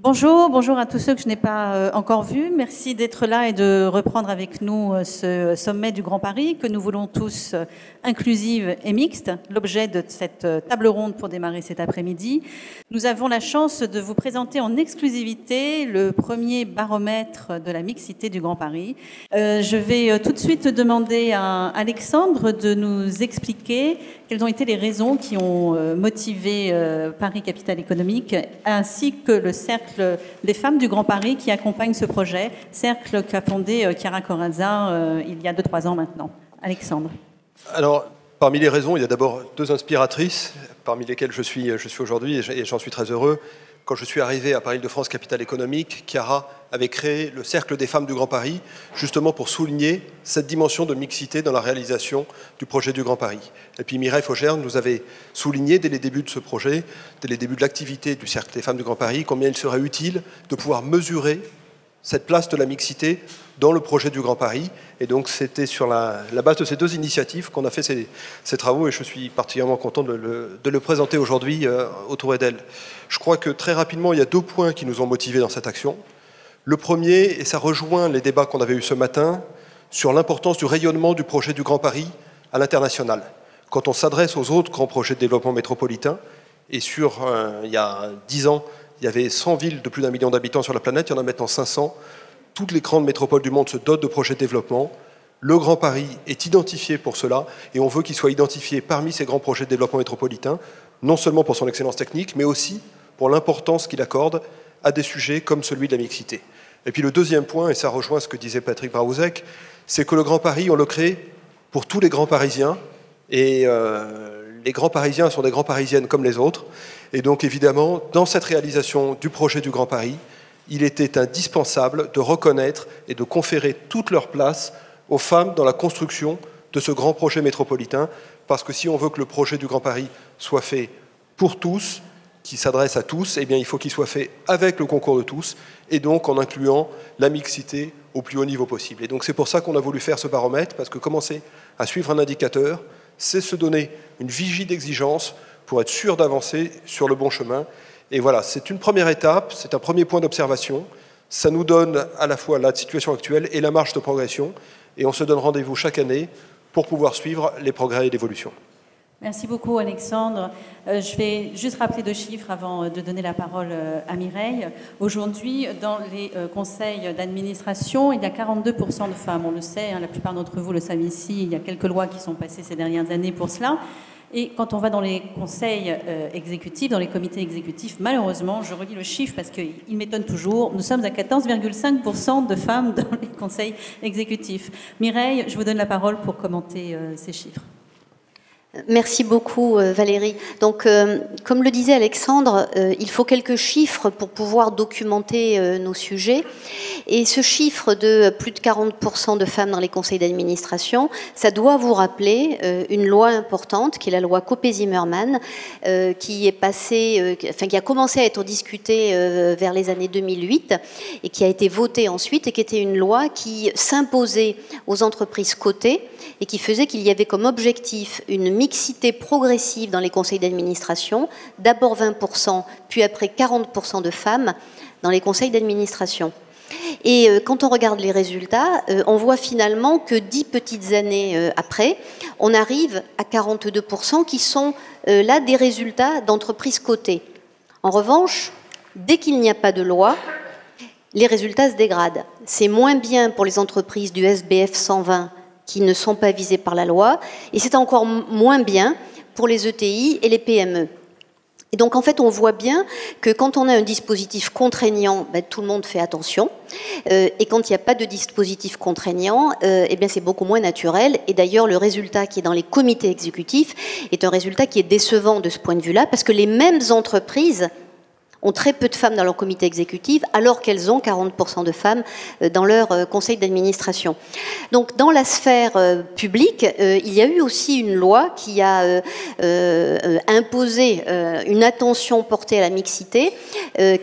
Bonjour, bonjour à tous ceux que je n'ai pas encore vus. Merci d'être là et de reprendre avec nous ce sommet du Grand Paris que nous voulons tous inclusive et mixte, l'objet de cette table ronde pour démarrer cet après-midi. Nous avons la chance de vous présenter en exclusivité le premier baromètre de la mixité du Grand Paris. Je vais tout de suite demander à Alexandre de nous expliquer quelles ont été les raisons qui ont motivé Paris Capitale Économique ainsi que le Cercle des femmes du Grand Paris qui accompagne ce projet, cercle qu'a fondé Chiara Corazza il y a 2-3 ans maintenant. Alexandre. Alors, parmi les raisons, il y a d'abord deux inspiratrices, parmi lesquelles je suis aujourd'hui, et j'en suis très heureux. Quand je suis arrivé à Paris-Île-de-France, capitale économique, Chiara avait créé le Cercle des femmes du Grand Paris, justement pour souligner cette dimension de mixité dans la réalisation du projet du Grand Paris. Et puis Mireille Faugère nous avait souligné dès les débuts de ce projet, dès les débuts de l'activité du Cercle des femmes du Grand Paris, combien il serait utile de pouvoir mesurer cette place de la mixité dans le projet du Grand Paris. Et donc c'était sur la base de ces deux initiatives qu'on a fait ces travaux, et je suis particulièrement content de le présenter aujourd'hui autour d'elle. Je crois que très rapidement, il y a deux points qui nous ont motivés dans cette action. Le premier, et ça rejoint les débats qu'on avait eus ce matin, sur l'importance du rayonnement du projet du Grand Paris à l'international. Quand on s'adresse aux autres grands projets de développement métropolitain, et il y a 10 ans, il y avait 100 villes de plus d'1 million d'habitants sur la planète, il y en a maintenant 500. Toutes les grandes métropoles du monde se dotent de projets de développement. Le Grand Paris est identifié pour cela, et on veut qu'il soit identifié parmi ces grands projets de développement métropolitain, non seulement pour son excellence technique, mais aussi pour l'importance qu'il accorde à des sujets comme celui de la mixité. Et puis le deuxième point, et ça rejoint ce que disait Patrick Braouzek, c'est que le Grand Paris, on le crée pour tous les grands Parisiens, et les grands Parisiens sont des grands Parisiennes comme les autres. Et donc évidemment, dans cette réalisation du projet du Grand Paris, il était indispensable de reconnaître et de conférer toute leur place aux femmes dans la construction de ce grand projet métropolitain, parce que si on veut que le projet du Grand Paris soit fait pour tous, qui s'adresse à tous, eh bien, il faut qu'il soit fait avec le concours de tous, et donc en incluant la mixité au plus haut niveau possible. Et donc c'est pour ça qu'on a voulu faire ce baromètre, parce que commencer à suivre un indicateur, c'est se donner une vigie d'exigence pour être sûr d'avancer sur le bon chemin. Et voilà, c'est une première étape, c'est un premier point d'observation. Ça nous donne à la fois la situation actuelle et la marge de progression. Et on se donne rendez-vous chaque année pour pouvoir suivre les progrès et l'évolution. Merci beaucoup Alexandre. Je vais juste rappeler 2 chiffres avant de donner la parole à Mireille. Aujourd'hui, dans les conseils d'administration, il y a 42% de femmes. On le sait, hein, la plupart d'entre vous le savent ici, il y a quelques lois qui sont passées ces dernières années pour cela. Et quand on va dans les conseils exécutifs, dans les comités exécutifs, malheureusement, je redis le chiffre parce qu'il m'étonne toujours, nous sommes à 14,5% de femmes dans les conseils exécutifs. Mireille, je vous donne la parole pour commenter ces chiffres. Merci beaucoup Valérie. Donc, comme le disait Alexandre, il faut quelques chiffres pour pouvoir documenter nos sujets. Et ce chiffre de plus de 40% de femmes dans les conseils d'administration, ça doit vous rappeler une loi importante, qui est la loi Copé-Zimmermann, qui a commencé à être discutée vers les années 2008 et qui a été votée ensuite, et qui était une loi qui s'imposait aux entreprises cotées et qui faisait qu'il y avait comme objectif une mixité progressive dans les conseils d'administration, d'abord 20%, puis après 40% de femmes dans les conseils d'administration. Et quand on regarde les résultats, on voit finalement que 10 petites années après, on arrive à 42% qui sont là des résultats d'entreprises cotées. En revanche, dès qu'il n'y a pas de loi, les résultats se dégradent. C'est moins bien pour les entreprises du SBF 120 qui ne sont pas visées par la loi, et c'est encore moins bien pour les ETI et les PME. Et donc en fait on voit bien que quand on a un dispositif contraignant, tout le monde fait attention, et quand il n'y a pas de dispositif contraignant, c'est beaucoup moins naturel. Et d'ailleurs le résultat qui est dans les comités exécutifs est un résultat qui est décevant de ce point de vue-là, parce que les mêmes entreprises ont très peu de femmes dans leur comité exécutif, alors qu'elles ont 40% de femmes dans leur conseil d'administration. Donc, dans la sphère publique, il y a eu aussi une loi qui a imposé une attention portée à la mixité,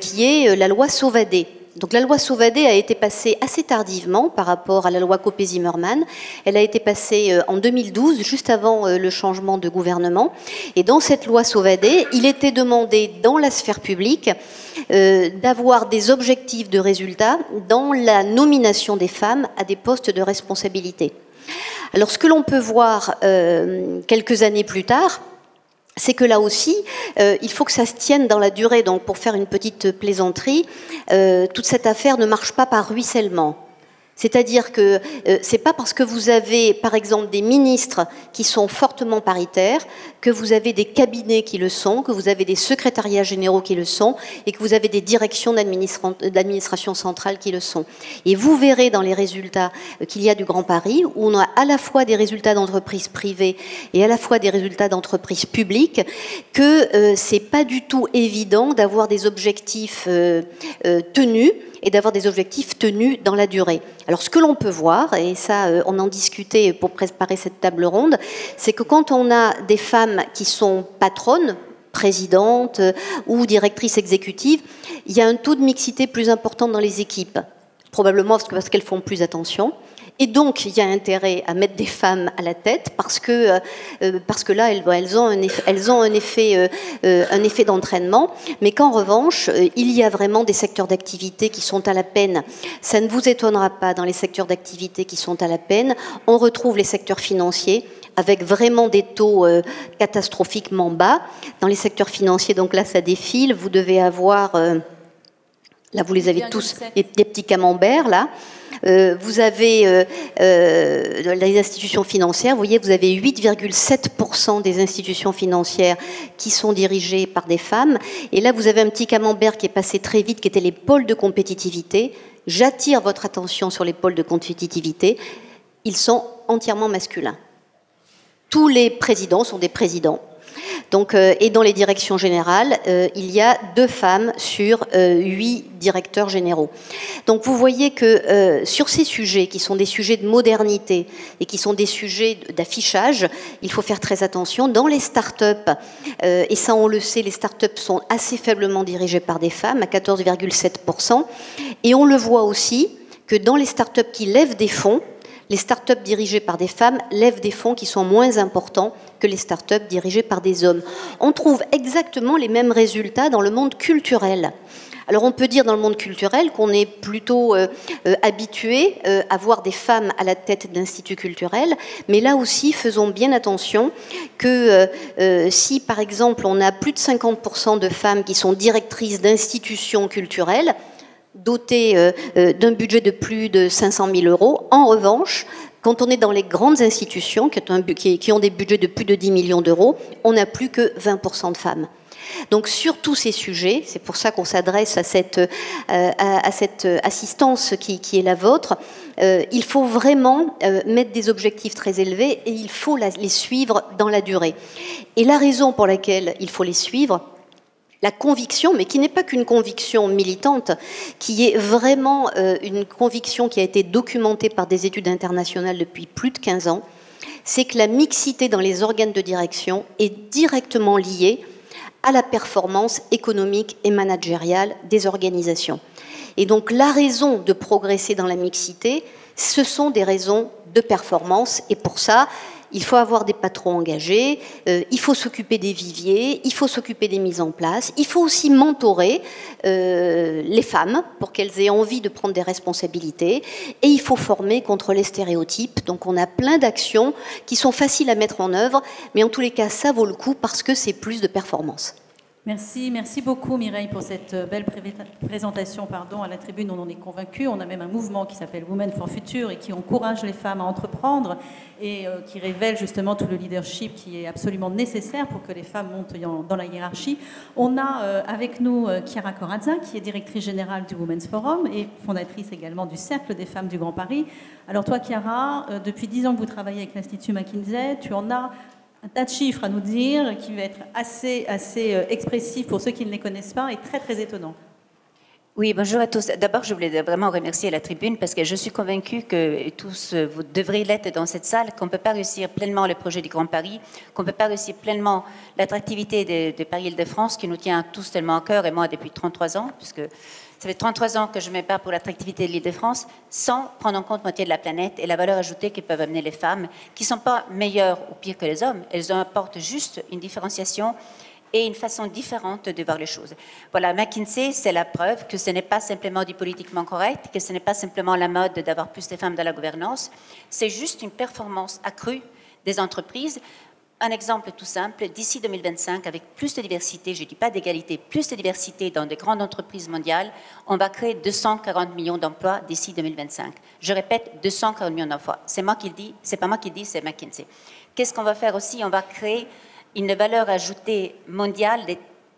qui est la loi Sauvadet, Donc la loi Sauvadet a été passée assez tardivement par rapport à la loi Copé-Zimmermann. Elle a été passée en 2012, juste avant le changement de gouvernement. Et dans cette loi Sauvadet, il était demandé dans la sphère publique d'avoir des objectifs de résultats dans la nomination des femmes à des postes de responsabilité. Alors ce que l'on peut voir quelques années plus tard, c'est que là aussi, il faut que ça se tienne dans la durée. Donc, pour faire une petite plaisanterie, toute cette affaire ne marche pas par ruissellement. C'est-à-dire que c'est pas parce que vous avez, par exemple, des ministres qui sont fortement paritaires, que vous avez des cabinets qui le sont, que vous avez des secrétariats généraux qui le sont, et que vous avez des directions d'administration centrale qui le sont. Et vous verrez dans les résultats qu'il y a du Grand Paris, où on a à la fois des résultats d'entreprises privées et à la fois des résultats d'entreprises publiques, que c'est pas du tout évident d'avoir des objectifs tenus, et d'avoir des objectifs tenus dans la durée. Alors ce que l'on peut voir, et ça on en discutait pour préparer cette table ronde, c'est que quand on a des femmes qui sont patronnes, présidentes ou directrices exécutives, il y a un taux de mixité plus important dans les équipes, probablement parce qu'elles font plus attention. Et donc, il y a intérêt à mettre des femmes à la tête parce que là, elles ont un effet d'entraînement. Mais qu'en revanche, il y a vraiment des secteurs d'activité qui sont à la peine. Ça ne vous étonnera pas, dans les secteurs d'activité qui sont à la peine, on retrouve les secteurs financiers avec vraiment des taux catastrophiquement bas. Dans les secteurs financiers, donc là, ça défile. Vous devez avoir... là, vous les avez tous, des petits camemberts, là. Vous avez les institutions financières, vous voyez, vous avez 8,7% des institutions financières qui sont dirigées par des femmes. Et là, vous avez un petit camembert qui est passé très vite, qui était les pôles de compétitivité. J'attire votre attention sur les pôles de compétitivité. Ils sont entièrement masculins. Tous les présidents sont des présidents. Donc, et dans les directions générales, il y a 2 femmes sur 8 directeurs généraux. Donc vous voyez que sur ces sujets, qui sont des sujets de modernité et qui sont des sujets d'affichage, il faut faire très attention. Dans les start-up, et ça on le sait, les start-up sont assez faiblement dirigées par des femmes, à 14,7%. Et on le voit aussi que dans les start-up qui lèvent des fonds, les start-up dirigées par des femmes lèvent des fonds qui sont moins importants que les start-up dirigées par des hommes. On trouve exactement les mêmes résultats dans le monde culturel. Alors on peut dire dans le monde culturel qu'on est plutôt habitué à voir des femmes à la tête d'instituts culturels, mais là aussi faisons bien attention que si par exemple on a plus de 50% de femmes qui sont directrices d'institutions culturelles, dotés d'un budget de plus de 500 000 €. En revanche, quand on est dans les grandes institutions qui ont des budgets de plus de 10 millions d'euros, on n'a plus que 20% de femmes. Donc sur tous ces sujets, c'est pour ça qu'on s'adresse à cette assistance qui est la vôtre, il faut vraiment mettre des objectifs très élevés et il faut les suivre dans la durée. Et la raison pour laquelle il faut les suivre, la conviction, mais qui n'est pas qu'une conviction militante, qui est vraiment une conviction qui a été documentée par des études internationales depuis plus de 15 ans, c'est que la mixité dans les organes de direction est directement liée à la performance économique et managériale des organisations. Et donc la raison de progresser dans la mixité, ce sont des raisons de performance, et pour ça, il faut avoir des patrons engagés, il faut s'occuper des viviers, il faut s'occuper des mises en place, il faut aussi mentorer les femmes pour qu'elles aient envie de prendre des responsabilités, et il faut former contre les stéréotypes. Donc on a plein d'actions qui sont faciles à mettre en œuvre, mais en tous les cas ça vaut le coup parce que c'est plus de performance. Merci beaucoup Mireille pour cette belle présentation. À la tribune, on en est convaincus. On a même un mouvement qui s'appelle Women for Future et qui encourage les femmes à entreprendre et qui révèle justement tout le leadership qui est absolument nécessaire pour que les femmes montent dans la hiérarchie. On a avec nous Chiara Corazza, qui est directrice générale du Women's Forum et fondatrice également du Cercle des femmes du Grand Paris. Alors toi Chiara, depuis 10 ans que vous travaillez avec l'Institut McKinsey, tu en as un tas de chiffres à nous dire qui va être assez expressif pour ceux qui ne les connaissent pas et très très étonnant. Oui, bonjour à tous. D'abord, je voulais vraiment remercier la tribune parce que je suis convaincue que tous vous devriez l'être dans cette salle, qu'on ne peut pas réussir pleinement le projet du Grand Paris, qu'on ne peut pas réussir pleinement l'attractivité de Paris-Île-de-France qui nous tient tous tellement à cœur, et moi depuis 33 ans, puisque Ça fait 33 ans que je me bats pour l'attractivité de l'Île-de-France sans prendre en compte la moitié de la planète et la valeur ajoutée que peuvent amener les femmes, qui ne sont pas meilleures ou pires que les hommes. Elles apportent juste une différenciation et une façon différente de voir les choses. Voilà, McKinsey, c'est la preuve que ce n'est pas simplement du politiquement correct, que ce n'est pas simplement la mode d'avoir plus de femmes dans la gouvernance, c'est juste une performance accrue des entreprises. Un exemple tout simple, d'ici 2025, avec plus de diversité, je ne dis pas d'égalité, plus de diversité dans des grandes entreprises mondiales, on va créer 240 millions d'emplois d'ici 2025. Je répète, 240 millions d'emplois. C'est moi qui le dis, c'est pas moi qui le dis, c'est McKinsey. Qu'est-ce qu'on va faire aussi? On va créer une valeur ajoutée mondiale de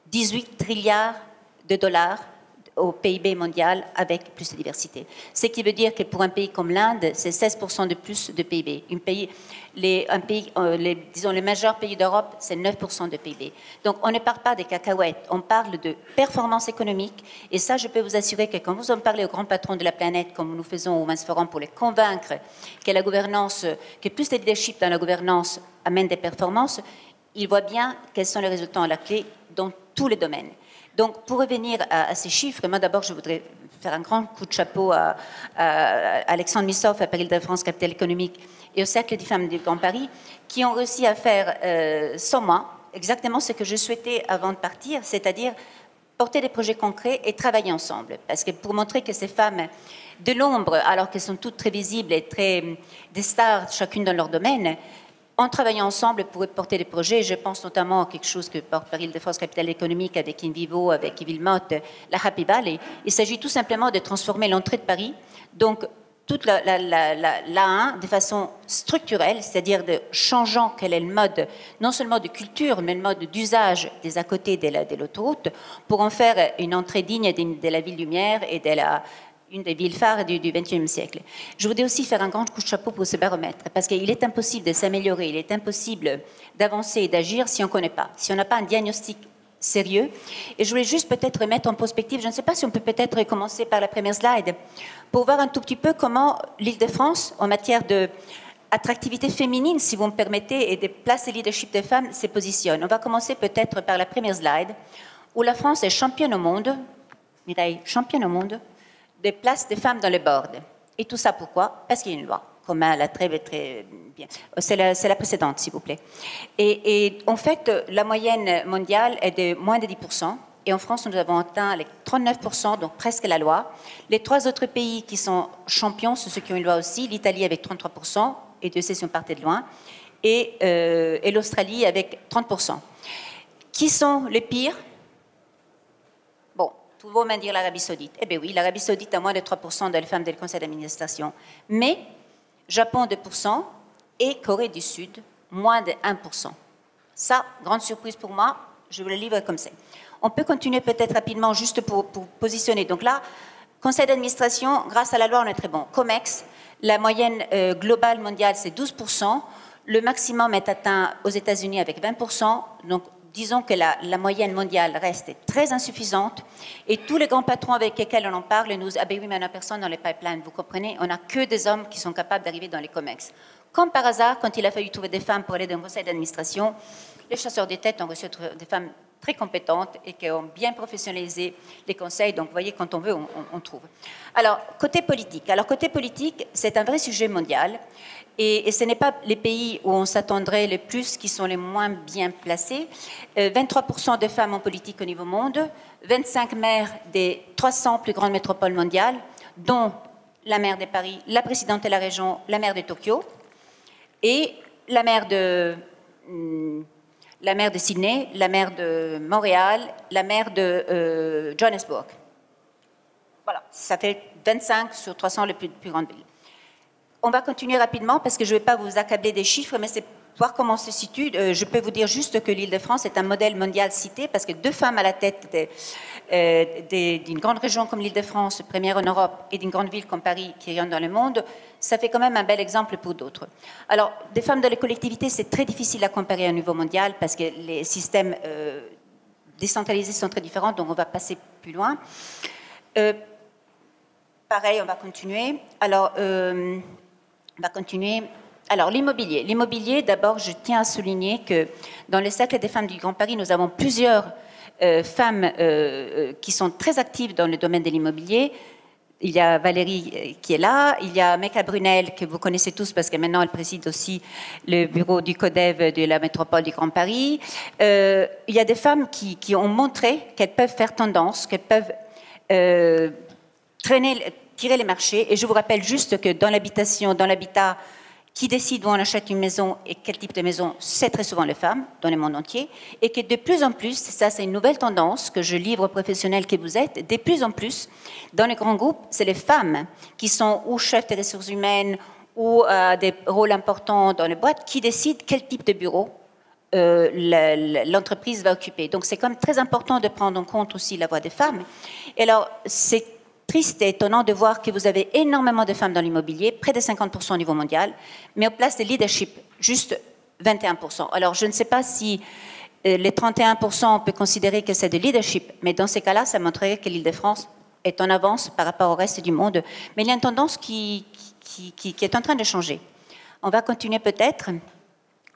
18 trilliards de dollars au PIB mondial avec plus de diversité. Ce qui veut dire que pour un pays comme l'Inde, c'est 16% de plus de PIB. Disons, les majeurs pays d'Europe, c'est 9% de PIB. Donc, on ne parle pas des cacahuètes, on parle de performance économique. Et ça, je peux vous assurer que quand vous en parlez aux grands patrons de la planète, comme nous faisons au Women's Forum, pour les convaincre que la gouvernance, que plus de leadership dans la gouvernance amène des performances, ils voient bien quels sont les résultats à la clé dans tous les domaines. Donc, pour revenir à ces chiffres, moi d'abord, je voudrais faire un grand coup de chapeau à Alexandre Missoff, à Paris-Île-de-France, Capital économique, et au Cercle des femmes du Grand Paris, qui ont réussi à faire, sans moi, exactement ce que je souhaitais avant de partir, c'est-à-dire porter des projets concrets et travailler ensemble. Parce que pour montrer que ces femmes de l'ombre, alors qu'elles sont toutes très visibles et des stars, chacune dans leur domaine, en travaillant ensemble pour porter des projets, je pense notamment à quelque chose que porte Paris-Île-de-France Capital économique avec Invivo, avec Yves Wilmot, la Happy Valley. Il s'agit tout simplement de transformer l'entrée de Paris, donc toute l'A1 de façon structurelle, c'est-à-dire de changeant quel est le mode, non seulement de culture, mais le mode d'usage des à côté de l'autoroute, pour en faire une entrée digne de la ville lumière et une des villes phares du XXIe siècle. Je voudrais aussi faire un grand coup de chapeau pour ce baromètre, parce qu'il est impossible de s'améliorer, il est impossible d'avancer et d'agir si on ne connaît pas, si on n'a pas un diagnostic sérieux. Et je voulais juste peut-être mettre en perspective, je ne sais pas si on peut peut-être commencer par la première slide, pour voir un tout petit peu comment l'Île-de-France, en matière d'attractivité féminine, si vous me permettez, et des places et leadership des femmes, se positionne. On va commencer peut-être par la première slide, où la France est championne au monde, Mireille, championne au monde, des places des femmes dans les boards. Et tout ça pourquoi? Parce qu'il y a une loi, comme elle a très bien. C'est la précédente, s'il vous plaît. Et en fait, la moyenne mondiale est de moins de 10%. Et en France, nous avons atteint les 39%, donc presque la loi. Les 3 autres pays qui sont champions, c'est ceux qui ont une loi aussi. L'Italie avec 33%, et Dieu sait si on partait de loin. Et l'Australie avec 30%. Qui sont les pires? Vous vont me dire l'Arabie Saoudite. Eh bien oui, l'Arabie Saoudite a moins de 3% de femmes dans le conseil d'administration. Mais Japon 2% et Corée du Sud, moins de 1%. Ça, grande surprise pour moi, je vous le livre comme c'est. On peut continuer peut-être rapidement juste pour positionner. Donc là, conseil d'administration, grâce à la loi, on est très bon. COMEX, la moyenne globale mondiale, c'est 12%. Le maximum est atteint aux États-Unis avec 20%. Donc, disons que la moyenne mondiale reste très insuffisante et tous les grands patrons avec lesquels on en parle nous disent « Ah ben oui, mais on n'a personne dans les pipelines, vous comprenez, on n'a que des hommes qui sont capables d'arriver dans les COMEX. » Comme par hasard, quand il a fallu trouver des femmes pour aller dans le conseil d'administration, les chasseurs de tête ont reçu des femmes très compétentes et qui ont bien professionnalisé les conseils. Donc, vous voyez, quand on veut, on trouve. Alors, côté politique. Alors, côté politique, c'est un vrai sujet mondial. Et ce n'est pas les pays où on s'attendrait le plus qui sont les moins bien placés. 23% de femmes en politique au niveau monde, 25 maires des 300 plus grandes métropoles mondiales, dont la maire de Paris, la présidente de la région, la maire de Tokyo, et la maire de Sydney, la maire de Montréal, la maire de Johannesburg. Voilà, ça fait 25 sur 300 les plus grandes villes. On va continuer rapidement parce que je ne vais pas vous accabler des chiffres, mais c'est pour voir comment on se situe. Je peux vous dire juste que l'Île-de-France est un modèle mondial cité parce que 2 femmes à la tête d'une grande région comme l'Île-de-France, première en Europe, et d'une grande ville comme Paris qui rayonne dans le monde, ça fait quand même un bel exemple pour d'autres. Alors, des femmes dans les collectivités, c'est très difficile à comparer au niveau mondial parce que les systèmes décentralisés sont très différents, donc on va passer plus loin. Pareil, on va continuer. Alors, on va continuer. Alors, l'immobilier. L'immobilier, d'abord, je tiens à souligner que dans le Cercle des femmes du Grand Paris, nous avons plusieurs femmes qui sont très actives dans le domaine de l'immobilier. Il y a Valérie qui est là, il y a Mecca Brunel, que vous connaissez tous parce que maintenant elle préside aussi le bureau du CODEV de la métropole du Grand Paris. Il y a des femmes qui ont montré qu'elles peuvent faire tendance, qu'elles peuvent tirer les marchés. Et je vous rappelle juste que dans l'habitation, dans l'habitat, qui décide où on achète une maison et quel type de maison, c'est très souvent les femmes dans le monde entier. Et que de plus en plus, ça c'est une nouvelle tendance que je livre aux professionnels que vous êtes, de plus en plus, dans les grands groupes, c'est les femmes qui sont ou chefs des ressources humaines ou des rôles importants dans les boîtes qui décident quel type de bureau l'entreprise va occuper. Donc c'est comme très important de prendre en compte aussi la voix des femmes. Et alors, c'est triste et étonnant de voir que vous avez énormément de femmes dans l'immobilier, près de 50% au niveau mondial, mais aux places de leadership, juste 21%. Alors, je ne sais pas si les 31%, on peut considérer que c'est de leadership, mais dans ces cas-là, ça montrerait que l'Île-de-France est en avance par rapport au reste du monde. Mais il y a une tendance qui est en train de changer. On va continuer peut-être.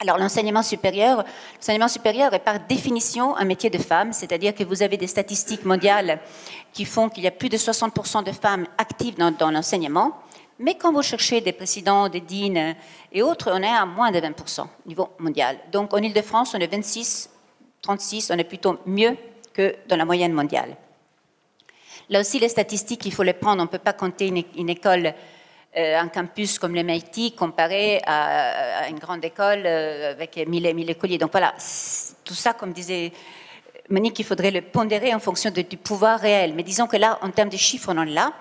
Alors, l'enseignement supérieur est par définition un métier de femme, c'est-à-dire que vous avez des statistiques mondiales qui font qu'il y a plus de 60% de femmes actives dans l'enseignement, mais quand vous cherchez des présidents, des deans et autres, on est à moins de 20% au niveau mondial. Donc, en Île-de-France, on est 26, 36, on est plutôt mieux que dans la moyenne mondiale. Là aussi, les statistiques, il faut les prendre, on ne peut pas compter une école un campus comme le MIT comparé à une grande école avec 1000 écoliers. Donc voilà, tout ça, comme disait Monique, il faudrait le pondérer en fonction du pouvoir réel. Mais disons que là, en termes de chiffres, on en est là.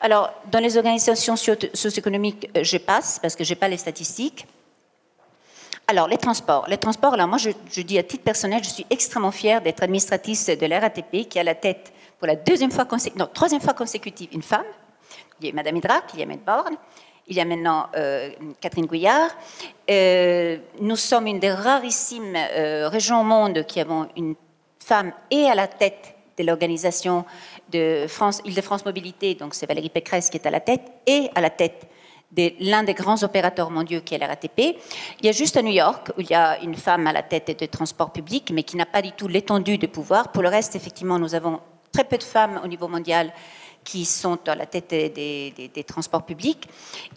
Alors, dans les organisations socio-économiques, je passe parce que je n'ai pas les statistiques. Alors, les transports. Alors moi, je dis à titre personnel, je suis extrêmement fière d'être administratrice de la RATP qui a à la tête pour la troisième fois consécutive une femme. Il y a Mme Hydrac, il y a Mme Borne, il y a maintenant Catherine Gouillard. Nous sommes une des rarissimes régions au monde qui avons une femme et à la tête de l'organisation de Île-de-France Mobilité, donc c'est Valérie Pécresse qui est à la tête, et à la tête de l'un des grands opérateurs mondiaux qui est la RATP. Il y a juste à New York où il y a une femme à la tête de transport public, mais qui n'a pas du tout l'étendue de pouvoir. Pour le reste, effectivement, nous avons très peu de femmes au niveau mondial qui sont à la tête des transports publics.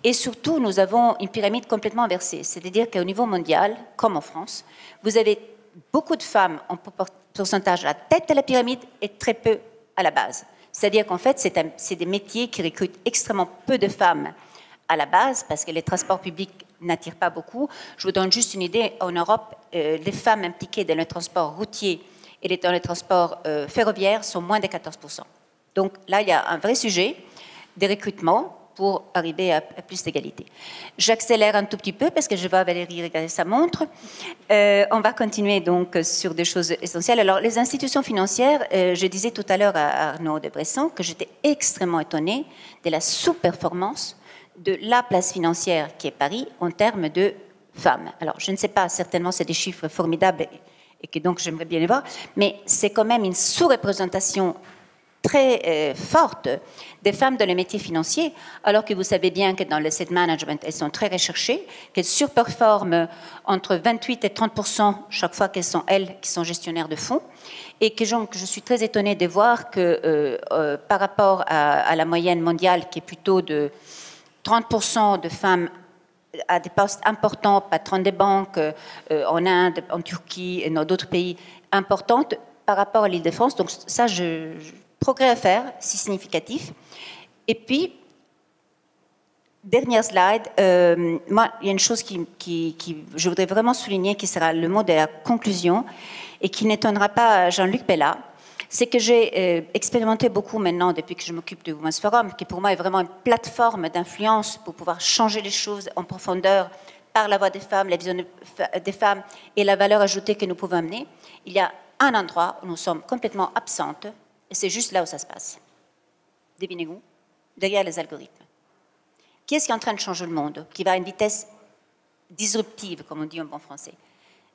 Et surtout, nous avons une pyramide complètement inversée. C'est-à-dire qu'au niveau mondial, comme en France, vous avez beaucoup de femmes en pourcentage à la tête de la pyramide et très peu à la base. C'est-à-dire qu'en fait, c'est des métiers qui recrutent extrêmement peu de femmes à la base, parce que les transports publics n'attirent pas beaucoup. Je vous donne juste une idée. En Europe, les femmes impliquées dans le transport routier et dans le transport ferroviaire sont moins de 14%. Donc là, il y a un vrai sujet de recrutement pour arriver à plus d'égalité. J'accélère un tout petit peu parce que je vois Valérie regarder sa montre. On va continuer donc sur des choses essentielles. Alors, les institutions financières, je disais tout à l'heure à Arnaud de Bresson que j'étais extrêmement étonnée de la sous-performance de la place financière qui est Paris en termes de femmes. Alors, je ne sais pas, certainement c'est des chiffres formidables et que donc j'aimerais bien les voir, mais c'est quand même une sous-représentation très forte des femmes dans les métiers financiers, alors que vous savez bien que dans le asset management, elles sont très recherchées, qu'elles surperforment entre 28 et 30% chaque fois qu'elles sont elles qui sont gestionnaires de fonds, et que donc, je suis très étonnée de voir que par rapport à la moyenne mondiale, qui est plutôt de 30% de femmes à des postes importants, patrons des banques, en Inde, en Turquie et dans d'autres pays importantes, par rapport à l'Île-de-France. Donc ça, progrès à faire, si significatif. Et puis, dernière slide, moi, il y a une chose qui je voudrais vraiment souligner, qui sera le mot de la conclusion, et qui n'étonnera pas Jean-Luc Pella, c'est que j'ai expérimenté beaucoup maintenant, depuis que je m'occupe du Women's Forum, qui pour moi est vraiment une plateforme d'influence pour pouvoir changer les choses en profondeur par la voix des femmes, la vision des femmes et la valeur ajoutée que nous pouvons amener. Il y a un endroit où nous sommes complètement absentes, et c'est juste là où ça se passe. Devinez-vous? Derrière les algorithmes. Qui est-ce qui est en train de changer le monde, qui va à une vitesse disruptive, comme on dit en bon français?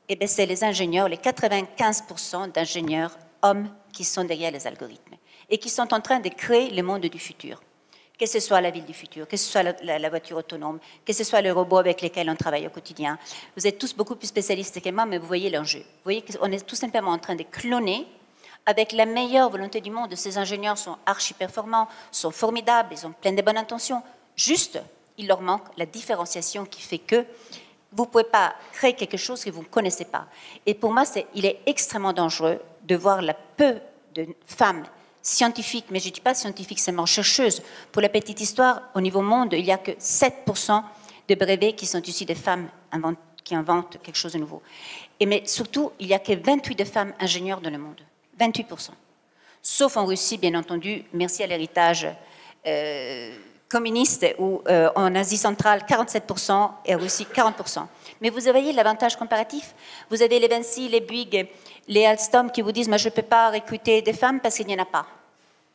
Eh bien, c'est les ingénieurs, les 95% d'ingénieurs hommes qui sont derrière les algorithmes et qui sont en train de créer le monde du futur. Que ce soit la ville du futur, que ce soit la voiture autonome, que ce soit le robot avec lesquels on travaille au quotidien. Vous êtes tous beaucoup plus spécialistes que moi, mais vous voyez l'enjeu. Vous voyez qu'on est tout simplement en train de cloner avec la meilleure volonté du monde. Ces ingénieurs sont archi-performants, sont formidables, ils ont plein de bonnes intentions. Juste, il leur manque la différenciation qui fait que vous ne pouvez pas créer quelque chose que vous ne connaissez pas. Et pour moi, il est extrêmement dangereux de voir la peu de femmes scientifiques, mais je ne dis pas scientifiques seulement, chercheuses. Pour la petite histoire, au niveau monde, il n'y a que 7% de brevets qui sont issus des femmes qui inventent quelque chose de nouveau. Mais surtout, il n'y a que 28 de femmes ingénieures dans le monde. 28%. Sauf en Russie, bien entendu, merci à l'héritage communiste, ou en Asie centrale, 47%, et en Russie, 40%. Mais vous voyez l'avantage comparatif. Vous avez les Vinci, les Bouygues, les Alstom qui vous disent « je ne peux pas recruter des femmes parce qu'il n'y en a pas ».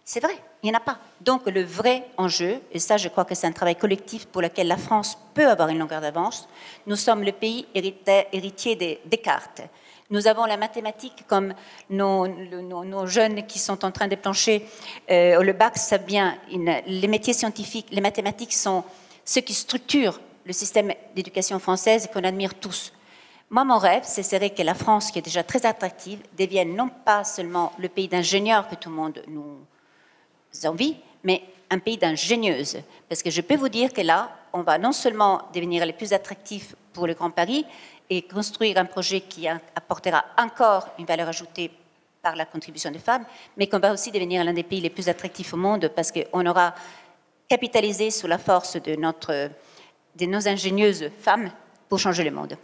C'est vrai, il n'y en a pas. Donc le vrai enjeu, et ça je crois que c'est un travail collectif pour lequel la France peut avoir une longueur d'avance, nous sommes le pays héritier des Descartes. Nous avons la mathématique, comme nos jeunes qui sont en train de plancher le bac savent bien, les métiers scientifiques, les mathématiques sont ceux qui structurent le système d'éducation française qu'on admire tous. Moi, mon rêve, ce serait que la France, qui est déjà très attractive, devienne non pas seulement le pays d'ingénieurs que tout le monde nous envie, mais un pays d'ingénieuses. Parce que je peux vous dire que là, on va non seulement devenir les plus attractifs pour le Grand Paris et construire un projet qui apportera encore une valeur ajoutée par la contribution des femmes, mais qu'on va aussi devenir l'un des pays les plus attractifs au monde parce qu'on aura capitalisé sur la force de nos ingénieuses femmes pour changer le monde.